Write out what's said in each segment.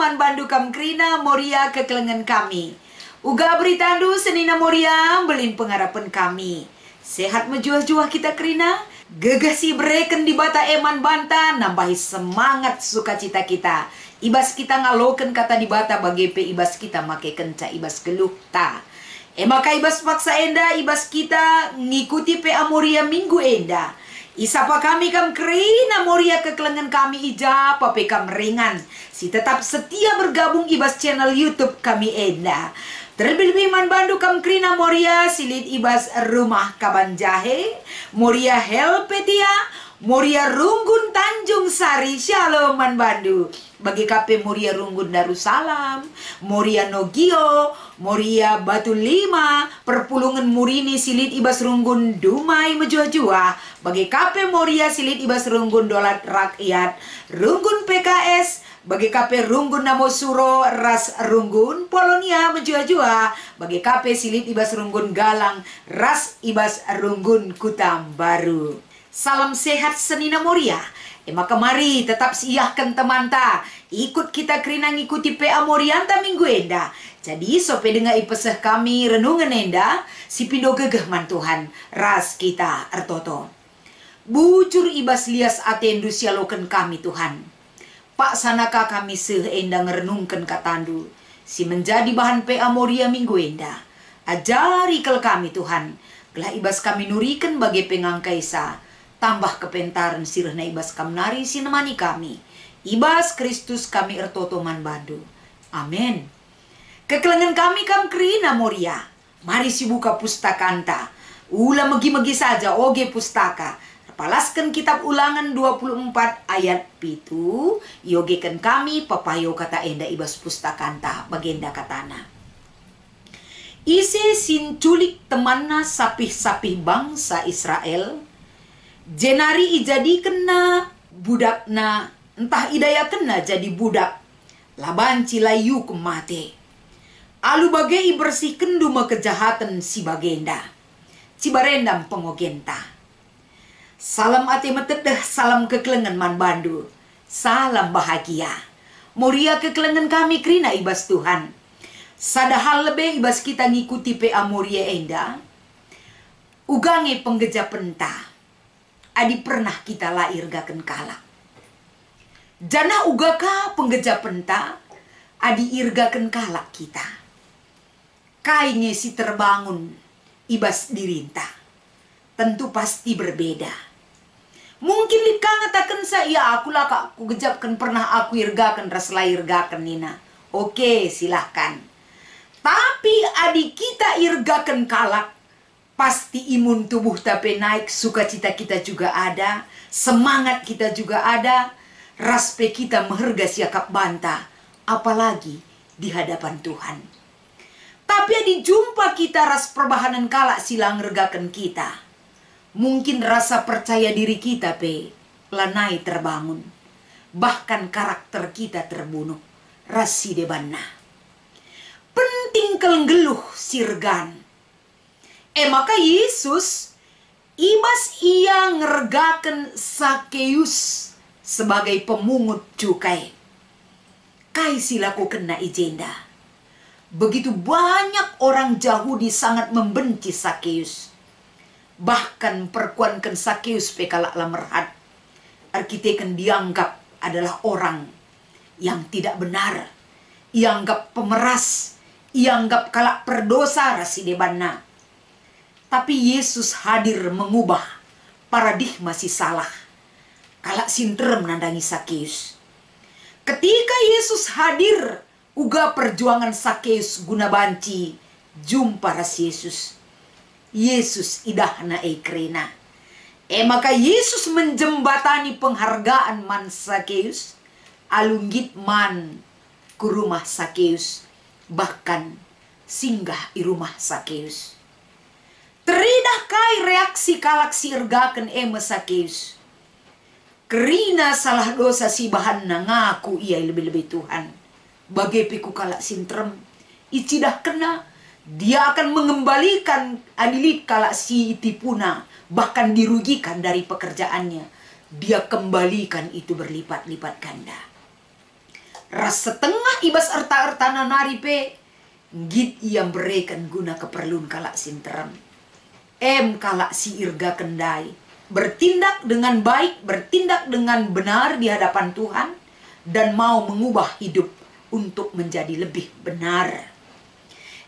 man bandu kam krina moria kekelengan kami. Uga beritandu senina moria belin pengharapan kami. Sehat menjual-jual kita krina, gegasi bereken di bata eman banta, nambahi semangat sukacita kita. Ibas kita ngaloken kata di bata bagepe ibas kita make kenca ibas geluh ta. Maka ibas paksa enda ibas kita ngikuti pe amoria minggu enda. Isapa kami kam krina moria kekelengan kami ijapa pe kam ringan. Si tetap setia bergabung ibas channel YouTube kami enda. Terlebih man bandu kam krina moria silit ibas rumah kaban jahe, moria helpetia, moria runggun Tanjung Sari, shalom man bandu. Bagi kape moria runggun Darussalam, moria Nogio, moria Batu Lima, perpulungan murini silit ibas runggun Dumai Mejua-jua. Bagi kape moria silit ibas runggun Dolat Rakyat, runggun PKS, bagi kape runggun Namo Suro ras runggun Polonia Mejua-jua. Bagi kape silit ibas runggun Galang ras ibas runggun Kutam Baru. Salam sehat senina moria. Maka mari tetap siahkan teman ta. Ikut kita krina ngikuti PA Morianta minggu enda. Jadi sope dengar ipeseh kami renungan enda. Si pindo gegeh man Tuhan. Ras kita ertoto. Bujur ibas lias atendu sialoken kami Tuhan. Pak sanaka kami seh enda ngerenungkan katandu. Si menjadi bahan PA Moria minggu enda. Ajari kel kami Tuhan. Gelah ibas kami nurikan bagi pengangkaisa. Tambah kepentaran sirna ibas kam nari sinemani kami. Ibas Kristus kami ertoto man bandu. Amin. Kekelengan kami kam krina moria. Mari si buka pustaka anta. Ula megi-megi saja oge pustaka. Palaskan kitab Ulangan 24 ayat pitu. Yogekan kami papayo kata enda ibas pustaka anta. Bagenda katana. Isi sinculik temanna sapih-sapih bangsa Israel. Jenari ijadi kena budakna, entah idaya kena jadi budak. Laban cilayu kemate. Alu bagai bersihkan duma kejahatan si bagenda. Cibarendam pengogenta. Salam ate metedah, salam kekelengan man bandu. Salam bahagia. Moria kekelengan kami krina ibas Tuhan. Sadahal lebih ibas kita ngikuti PA Moria enda. Ugange penggeja penta. Adi pernah kita lahir gaken kala. Jana ugaka penggeja penta. Adi irgaken kala kita. Kainnya si terbangun. Ibas dirinta. Tentu pasti berbeda. Mungkin lika ngatakan saya aku lah kak. Ku gejapkan pernah aku irgaken ras lahir gaken nina. Oke silahkan. Tapi adi kita irgaken kalak. Pasti imun tubuh tapi naik, sukacita kita juga ada, semangat kita juga ada, raspe kita meherga siakap banta, apalagi di hadapan Tuhan. Tapi dijumpa kita ras perbahanan kalak silang regakan kita. Mungkin rasa percaya diri kita lanai terbangun. Bahkan karakter kita terbunuh, rasi debana. Penting kelenggeluh sirgan. Maka Yesus ibas ia ngergaken Sakeus sebagai pemungut cukai. Kai silaku kena ijenda. Begitu banyak orang Yahudi sangat membenci Sakeus. Bahkan perkuankan Sakeus pekalak lamerhat. Arkiteken dianggap adalah orang yang tidak benar. Ianggap pemeras. Ianggap kalak perdosa rasidebana. Tapi Yesus hadir mengubah paradigma si salah. Kalak sinter menandangi Sakeus. Ketika Yesus hadir, uga perjuangan Sakeus guna banci jumpa ras Yesus. Yesus idahna krena. Maka Yesus menjembatani penghargaan man Sakeus. Alunggit man ke rumah Sakeus. Bahkan singgah i rumah Sakeus. Teridah kai reaksi kalak si irgaken Sakeus. Kerina salah dosa si bahanna ngaku ia lebih-lebih Tuhan. Bagai piku kalak sintrem. Icidah kena. Dia akan mengembalikan adilit kalak si tipuna. Bahkan dirugikan dari pekerjaannya. Dia kembalikan itu berlipat-lipat ganda. ras setengah ibas erta-ertana nari pe git ia berikan guna keperluan kalak sinteram. Kalak si irga kendai bertindak dengan baik, bertindak dengan benar di hadapan Tuhan, dan mau mengubah hidup untuk menjadi lebih benar.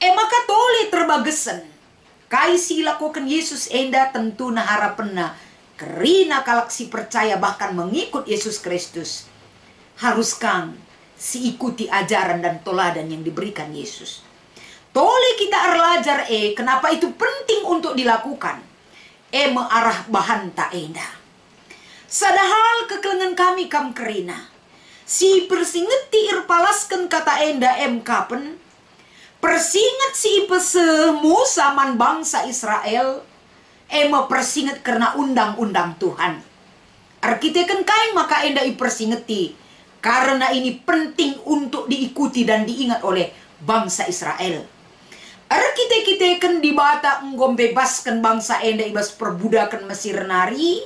Maka tole terbagesen kai si lakukan Yesus enda tentu na harapenna kerina kalak si percaya bahkan mengikut Yesus Kristus harus kang si ikuti ajaran dan toladan yang diberikan Yesus. Tole kita erlajar kenapa itu penting untuk dilakukan. Mearah bahan tak enda. Sadahal kekelengan kami kam kerina. Si persingeti irpalaskan kata enda kapen. Persingat si pesemu saman bangsa Israel. Persingat karena undang-undang Tuhan. Arkiteken kain maka enda ipersingeti. Karena ini penting untuk diikuti dan diingat oleh bangsa Israel. Arkiteken dibata enggom bebaskan bangsa enda ibas perbudakan Mesir nari.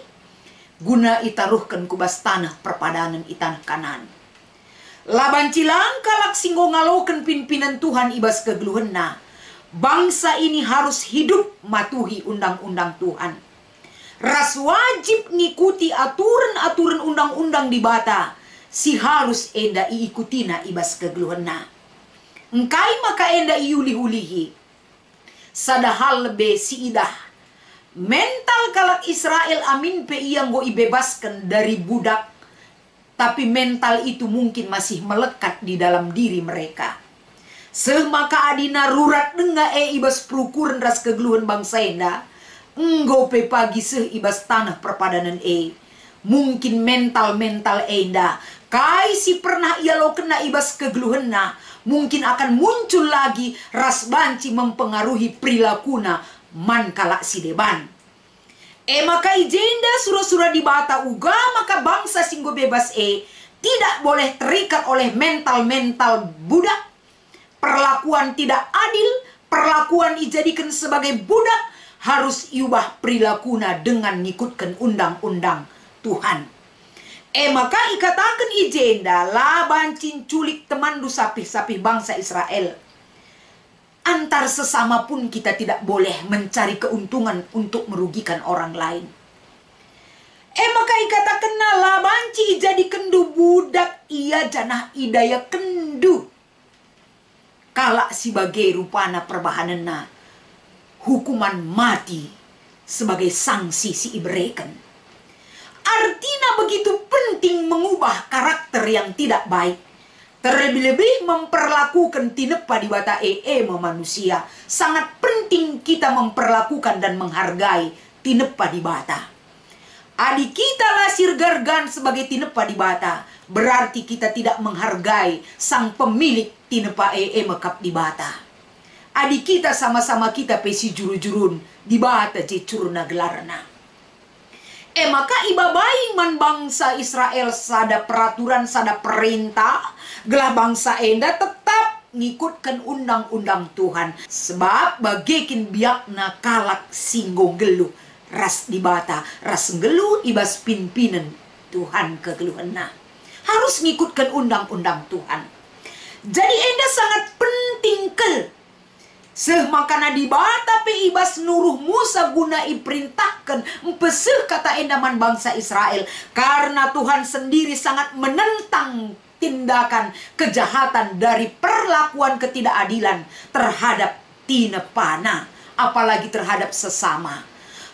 Guna itaruhkan kubas tanah perpadanan itanah Kanan. Laban cilang kalak singgo ngaloken pimpinan Tuhan ibas kegeluhenna. Bangsa ini harus hidup matuhi undang-undang Tuhan. Ras wajib ngikuti aturan-aturan undang-undang dibata. Si harus enda iikutina ibas kegeluhenna. Engkai maka enda iuli-ulihi. Sadahal lebe si idah. Mental kalak Israel amin pe yang go ibebaskan dari budak. Tapi mental itu mungkin masih melekat di dalam diri mereka. Semaka adina rurat denga ibas perukuran ras kegeluhan bangsa enda. Enggo pe pagi ibas tanah perpadanan mungkin mental-mental enda. Kai si pernah ia lo kena ibas kegeluhenna. Mungkin akan muncul lagi ras banci mempengaruhi perilakuna man kalak si deban. Maka ijenda surah-surah dibata uga maka bangsa singgo bebas tidak boleh terikat oleh mental-mental budak. Perlakuan tidak adil, perlakuan dijadikan sebagai budak, harus iubah perilakuna dengan ngikutkan undang-undang Tuhan. Maka ikatakan ijenda laban cinculik temandu sapih-sapih bangsa Israel. Antar sesama pun kita tidak boleh mencari keuntungan untuk merugikan orang lain. Maka ikatakan labanci jadi kendu budak ia janah idaya kendu. Kalak sebagai rupana perbahanana hukuman mati sebagai sanksi si iberikan. Artinya begitu penting mengubah karakter yang tidak baik. Terlebih-lebih memperlakukan tinepa di bata manusia. Sangat penting kita memperlakukan dan menghargai tinepa di bata. Adik kita lasir gargan sebagai tinepa di bata. Berarti kita tidak menghargai sang pemilik tinepa mekap di bata. Adik kita sama-sama kita pesi juru-jurun di bata cecurna gelarna. Maka ibabai man bangsa Israel sada peraturan, sada perintah. Gelah bangsa enda tetap ngikutkan undang-undang Tuhan. Sebab bagikin biakna kalak singgo geluh. Ras dibata, ras geluh ibas pimpinan Tuhan kegeluhena. Harus ngikutkan undang-undang Tuhan. Jadi enda sangat penting kel. Makana dibata pe ibas nuruh Musa guna iperintahkan empeseh kata endaman bangsa Israel. Karena Tuhan sendiri sangat menentang tindakan kejahatan dari perlakuan ketidakadilan terhadap tinepana. Apalagi terhadap sesama.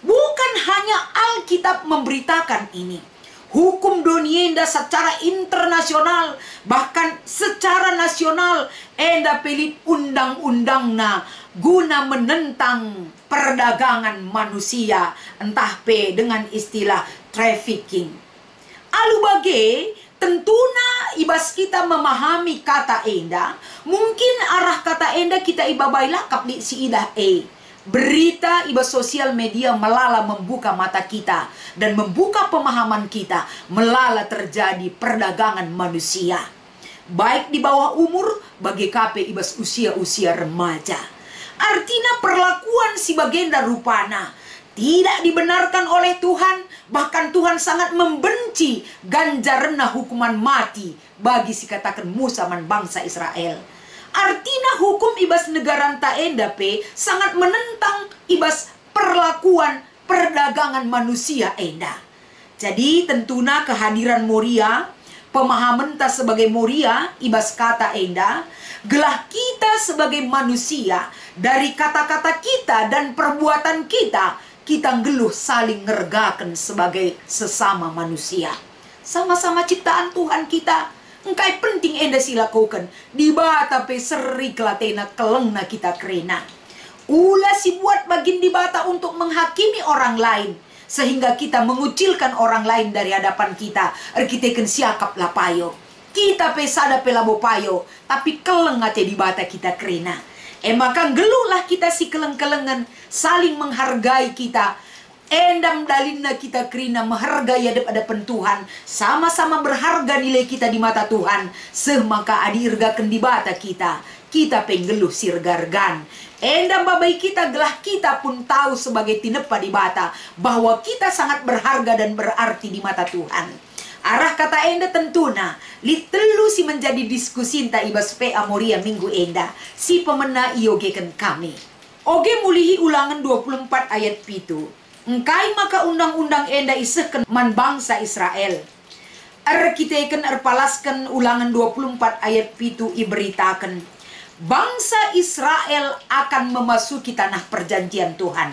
Bukan hanya Alkitab memberitakan ini. Hukum donienda secara internasional, bahkan secara nasional, enda pelit undang-undangna guna menentang perdagangan manusia, entah pe dengan istilah trafficking. Alu bage, tentuna ibas kita memahami kata enda, mungkin arah kata enda kita ibabai lakap di si idah Berita ibas sosial media melala membuka mata kita dan membuka pemahaman kita. Melala terjadi perdagangan manusia, baik di bawah umur bagi KP ibas usia-usia remaja. Artinya perlakuan si bagenda rupana tidak dibenarkan oleh Tuhan. Bahkan Tuhan sangat membenci ganjarenna hukuman mati bagi si katakan Musa man bangsa Israel. Artinya hukum ibas negara ta enda pe sangat menentang ibas perlakuan perdagangan manusia enda. Jadi tentunya kehadiran Moria, pemahaman ta sebagai Moria ibas kata enda, gelah kita sebagai manusia dari kata-kata kita dan perbuatan kita, kita geluh saling ngergakan sebagai sesama manusia. Sama-sama ciptaan Tuhan kita. Engkai penting enda silakukan. Di bata pe seri kelatena kelengna kita kerena. Ulah si buat bagin di bata untuk menghakimi orang lain. Sehingga kita mengucilkan orang lain dari hadapan kita. Kita siakap lapayo. Kita pe sada pe labo payo. Tapi keleng ate di bata kita kerena. Maka geluhlah kita si keleng-kelengan. Saling menghargai kita. Endam dalina kita kerina menghargai hadapan Tuhan. Sama-sama berharga nilai kita di mata Tuhan. Semaka adi irgakan di bata kita. Kita penggeluh sirgargan. Endam babai kita gelah kita pun tahu sebagai tinepa di bata. Bahwa kita sangat berharga dan berarti di mata Tuhan. Arah kata enda tentuna. Litelu si menjadi diskusi ta ibas PA Moria minggu enda. Si pemena iogeken kami. Oge mulihi ulangan 24 ayat 7. Engkai maka undang-undang enda isehken man bangsa Israel. Kita erpalaskan ulangan 24 ayat 7 iberitakan. Bangsa Israel akan memasuki tanah perjanjian Tuhan.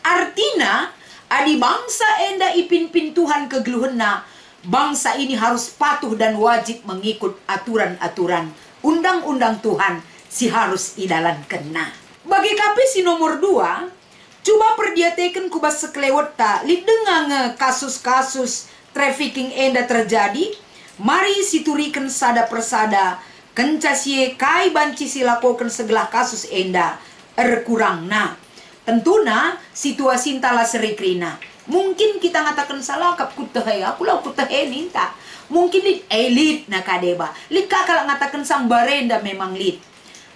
Artinya, adi bangsa enda ipin-pin Tuhan kegeluhenna, bangsa ini harus patuh dan wajib mengikut aturan-aturan undang-undang Tuhan si harus idalan kena. Bagi KP si nomor 2, coba perdiatekan kubas sekelewet ta, lidengang kasus-kasus trafficking enda terjadi. Mari siturikan sada persada, kencasie kai banci silakokan segelah kasus enda erkurang na. Tentuna situasi intala serikrina. Mungkin kita ngatakan salah kap kutahe, aku lau kutahe ninta. Mungkin lit elit na kadeba. Lit kakak ngatakan sambarenda memang lit.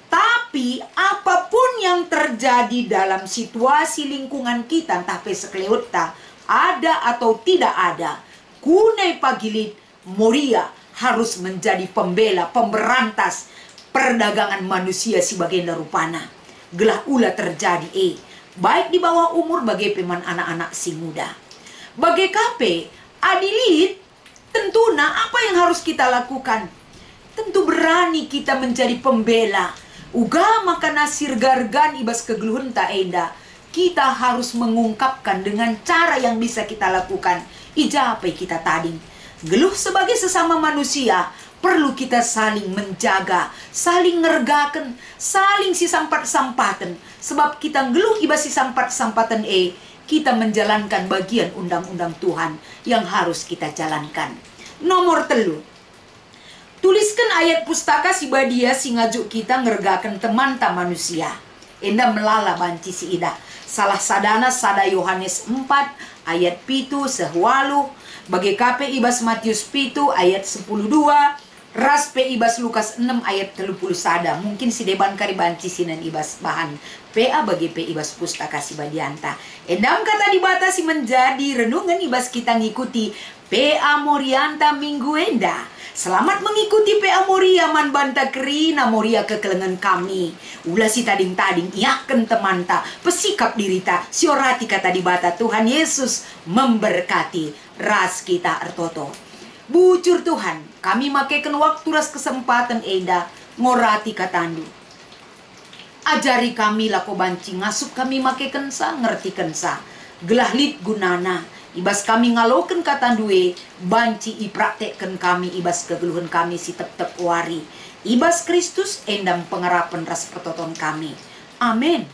Tapi apapun yang terjadi dalam situasi lingkungan kita, entah pesekleweta, ada atau tidak ada, kunai pagilit Moria harus menjadi pembela, pemberantas perdagangan manusia sebagai rupana. Gelah ula terjadi baik di bawah umur bagi peman anak-anak si muda. Bagi KP, adilit, tentuna apa yang harus kita lakukan? Tentu berani kita menjadi pembela. Uga maka nasir gargan ibas kegeluhan ta enda. Kita harus mengungkapkan dengan cara yang bisa kita lakukan. Ijapai kita tading. Geluh sebagai sesama manusia. Perlu kita saling menjaga, saling ngergakan, saling si sampat-sampatan. Sebab kita geluh ibas si sampat-sampatan kita menjalankan bagian undang-undang Tuhan yang harus kita jalankan. Nomor 3. Tuliskan ayat pustaka si badia si ngajuk kita ngergakan teman ta manusia. Enda melala banci si ida. Salah sadana sada Yohanes 4 ayat 7 sehwalu. Bagi KP ibas Matius 7 ayat 10.2. Ras pe ibas Lukas 6 ayat 30 sada. Mungkin si deban kari banci sinan ibas bahan. PA bagi pe ibas pustaka si badianta. Endam kata dibatasi menjadi renungan ibas kita ngikuti PA Morianta minggu enda. Selamat mengikuti PA Moria man banta kerina Moria kekelengan kami. Ulah si tading-tading iaken temanta pesikap dirita siorati kata di bata Tuhan Yesus memberkati ras kita ertoto. Bujur Tuhan, kami makaikan waktu ras kesempatan eda ngorati katandu. Ajari kami lako banci ngasup kami makaikan sa ngertikan sa. Gelahlit gunana. Ibas kami ngaloken katandue, banci ipraktekkan kami ibas kegeluhan kami si tep-tep wari. Ibas Kristus endam pengarapan ras pertoton kami. Amin.